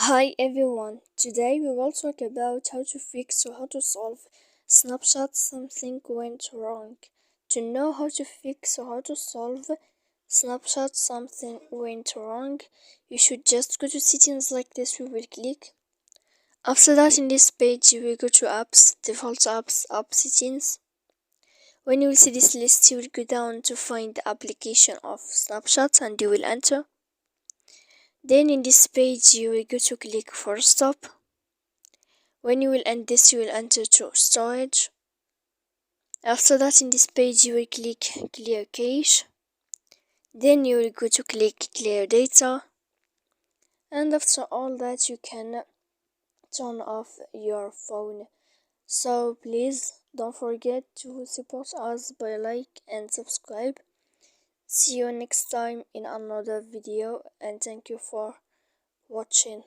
Hi everyone, today we will talk about how to fix or how to solve snapshot something went wrong. To know how to fix or how to solve snapshot something went wrong, you should just go to settings like this. We will click. After that, in this page you will go to apps, default apps, app settings. When you will see this list, you will go down to find the application of snapshots and you will enter. Then in this page you will go to click for stop. When you will end this, you will enter to storage. After that, in this page you will click clear cache. Then you will go to click clear data, and after all that you can turn off your phone. So please don't forget to support us by like and subscribe. See you next time in another video, and thank you for watching.